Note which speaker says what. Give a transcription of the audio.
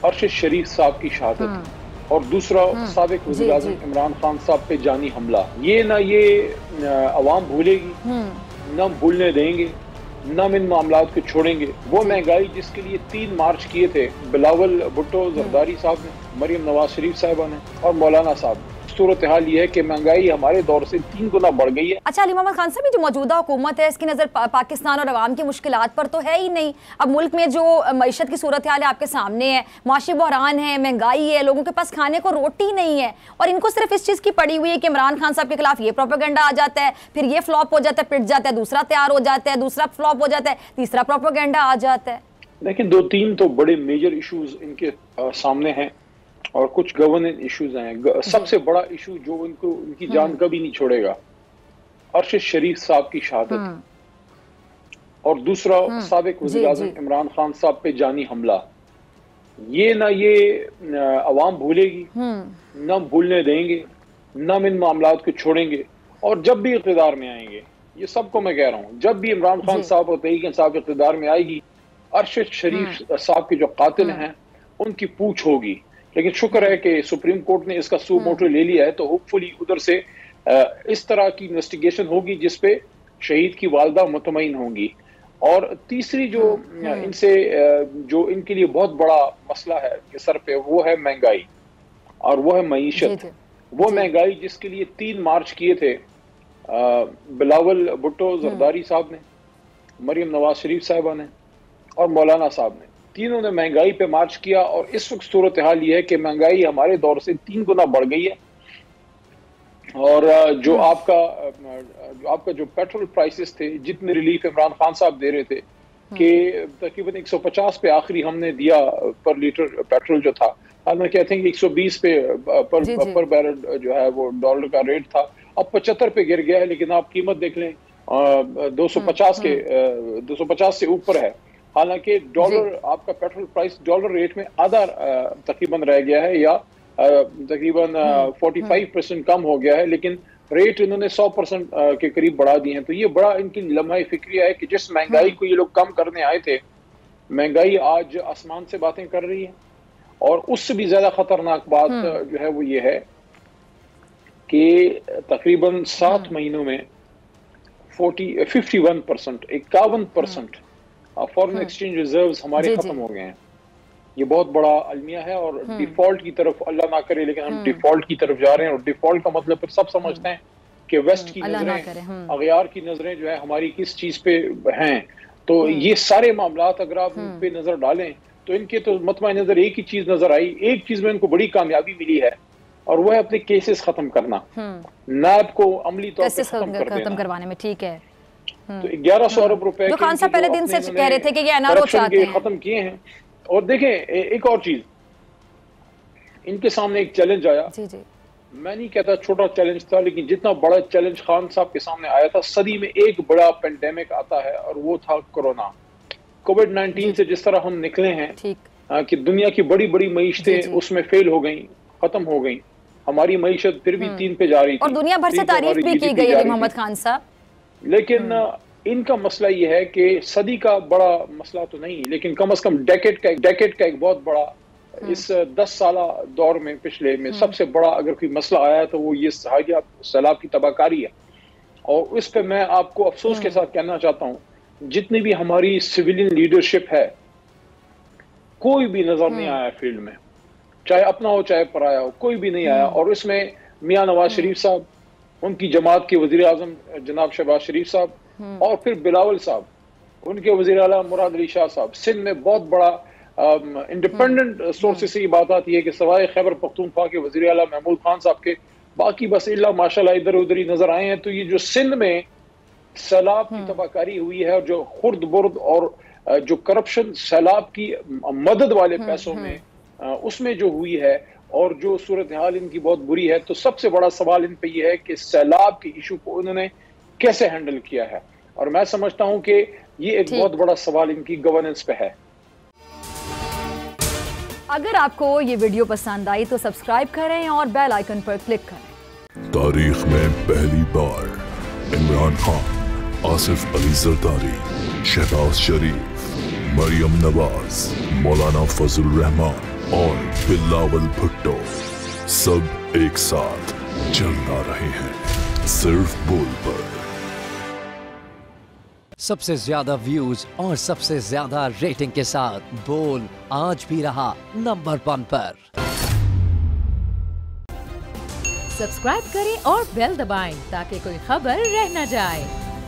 Speaker 1: अरशद शरीफ साहब की शहादत और दूसरा साबिक वज़ीर आज़म इमरान खान साहब पे जानी हमला, ये ना ये अवाम भूलेगी, न भूलने देंगे, न इन मामलात को छोड़ेंगे। वो महंगाई जिसके लिए 3 मार्च किए थे बिलावल भुट्टो जरदारी साहब ने, मरियम नवाज शरीफ साहिबा ने और मौलाना साहब ने, सूरत हाल ये है कि महंगाई हमारे दौर से 3 गुना बढ़ गई है।
Speaker 2: अच्छा, अली मोहम्मद खान साहब, जो मौजूदा हुकूमत है इसकी नज़र पाकिस्तान और अवाम की मुश्किलात पर तो है ही नहीं। अब मुल्क में जो मईशत की सूरत हाल है आपके सामने है, माशी बहरान है, महंगाई है, लोगों के पास खाने को रोटी नहीं है, और इनको सिर्फ इस चीज़ की पड़ी हुई है कि इमरान खान साहब के खिलाफ ये प्रोपेगेंडा आ जाता है, फिर ये फ्लॉप हो जाता है, पिट जाता है, दूसरा तैयार हो जाता है, दूसरा फ्लॉप हो जाता है, तीसरा प्रोपेगेंडा आ जाता है।
Speaker 1: लेकिन 2-3 तो बड़े मेजर इश्यूज इनके सामने हैं और कुछ गवर्नेंस इश्यूज हैं। सबसे बड़ा इशू जो उनकी जान कभी नहीं छोड़ेगा, अरशद शरीफ साहब की शहादत और दूसरा साबिक वज़ीर आज़म इमरान खान साहब पे जानी हमला, ये ना ये अवाम भूलेगी, न भूलने देंगे, न इन मामलात को छोड़ेंगे। और जब भी इक़्तिदार में आएंगे, ये सबको मैं कह रहा हूँ, जब भी इमरान खान साहब और तहरीक इंसाफ इक़्तिदार में आएगी, अरशद शरीफ साहब के जो कातिल हैं उनकी पूछ होगी। लेकिन शुक्र है कि सुप्रीम कोर्ट ने इसका सू मोटो ले लिया है, तो होपफुली उधर से इस तरह की इन्वेस्टिगेशन होगी जिसपे शहीद की वालदा मुतमईन होंगी। और तीसरी जो इनसे जो इनके लिए बहुत बड़ा मसला है कि सर पे, वो है महंगाई और वो है मईशत। वो महंगाई जिसके लिए 3 मार्च किए थे बिलावल भुट्टो जरदारी साहब ने, मरियम नवाज शरीफ साहिबा ने और मौलाना साहब ने, तीनों ने महंगाई पे मार्च किया। और इस वक्त सूरत हाल ये है कि महंगाई हमारे दौर से 3 गुना बढ़ गई है। और जो आपका जो पेट्रोल प्राइसेस थे, जितने रिलीफ इमरान खान साहब दे रहे थे कि तकरीबन 150 पे आखिरी हमने दिया पर लीटर पेट्रोल जो था, हालांकि आई थिंक 120 पे पर बैरल जो है वो डॉलर का रेट था, अब 75 पे गिर गया है। लेकिन आप कीमत देख लें 250 से ऊपर है। हालांकि डॉलर, आपका पेट्रोल प्राइस डॉलर रेट में आधा तकरीबन रह गया है, या तकरीबन 45% कम हो गया है, लेकिन रेट इन्होंने 100% के करीब बढ़ा दिए हैं। तो ये बड़ा इनकी लम्हा फिक्रिया है कि जिस महंगाई को ये लोग कम करने आए थे, महंगाई आज आसमान से बातें कर रही है। और उससे भी ज्यादा खतरनाक बात जो है वो ये है कि तकरीबन 7 महीनों में 51% फॉरेन एक्सचेंज रिजर्व्स हमारे खत्म हो गए हैं। ये बहुत बड़ा अलमिया है और डिफॉल्ट की तरफ, अल्लाह ना करे, लेकिन हम डिफॉल्ट की तरफ जा रहे हैं। और डिफॉल्ट का मतलब फिर सब समझते हैं कि वेस्ट की नजरें, अगयार की नजरें जो है हमारी किस चीज पे हैं। तो ये सारे मामलात अगर आप इन पे नजर डालें तो इनके तो मतमा नजर एक ही चीज नजर आई। एक चीज में इनको बड़ी कामयाबी मिली है और वो है अपने केसेस खत्म करना, नैब को अमली तौर पर खत्म
Speaker 2: करवाने में। ठीक है,
Speaker 1: तो 1100 अरब रुपए
Speaker 2: जो खान साहब पहले दिन से कह रहे थे कि ये एनआरओ चाहते हैं,
Speaker 1: खत्म किए हैं। और देखें एक और चीज, इनके सामने एक चैलेंज आया। मैं नहीं कहता छोटा चैलेंज था, लेकिन जितना बड़ा चैलेंज खान साहब के सामने आया था, सदी में एक बड़ा पेंडेमिक आता है और वो था कोरोना। कोविड-19 से जिस तरह हम निकले हैं कि दुनिया की बड़ी बड़ी मईशतें उसमें फेल हो गई, खत्म हो गई, हमारी मईशत फिर भी 3 पे जा रही थी
Speaker 2: और दुनिया भर से तारीफ भी की गई है मोहम्मद खान साहब।
Speaker 1: लेकिन इनका मसला ये है कि सदी का बड़ा मसला तो नहीं, लेकिन कम से कम डेकेड का एक बहुत बड़ा, इस 10 साल दौर में पिछले में सबसे बड़ा अगर कोई मसला आया है तो वो ये सैलाब की तबाहकारी है। और इस पे मैं आपको अफसोस के साथ कहना चाहता हूँ, जितनी भी हमारी सिविलियन लीडरशिप है, कोई भी नजर नहीं आया फील्ड में, चाहे अपना हो चाहे पराया हो, कोई भी नहीं आया। और इसमें मियां नवाज शरीफ साहब, उनकी जमात के वजीर आजम जनाब शहबाज शरीफ साहब, और फिर बिलावल साहब, उनके वजीर आला मुराद अली शाह साहब, सिंध में बहुत बड़ा इंडिपेंडेंट सोर्सेस से ये बात आती है कि सवाए खैबर पख्तूनख्वा के वजीर आला महमूद खान साहब के बाकी बस इल्ला माशाल्लाह इधर उधर ही नजर आए हैं। तो ये जो सिंध में सैलाब की तबाहकारी हुई है, और जो खुर्द बुर्द और जो करप्शन सैलाब की मदद वाले पैसों में उसमें जो हुई है, और जो सूरत हाल इनकी बहुत बुरी है, तो सबसे बड़ा सवाल इन पे ये है कि सैलाब के इशू को उन्होंने कैसे हैंडल किया है। और मैं समझता हूं कि ये एक बहुत बड़ा सवाल इनकी गवर्नेंस पे है।
Speaker 2: अगर आपको ये वीडियो पसंद आई तो सब्सक्राइब करें और बेल आइकन पर क्लिक करें।
Speaker 3: तारीख में पहली बार इमरान खान, आसिफ अली जरदारी, शहबाज शरीफ, मरियम नवाज, मौलाना फजल रहमान और बिलावल भुट्टो सब एक साथ चलना रहे हैं सिर्फ बोल पर।
Speaker 4: सबसे ज्यादा व्यूज और सबसे ज्यादा रेटिंग के साथ बोल आज भी रहा नंबर 1 पर।
Speaker 5: सब्सक्राइब करें और बेल दबाएं ताकि कोई खबर रह न जाए।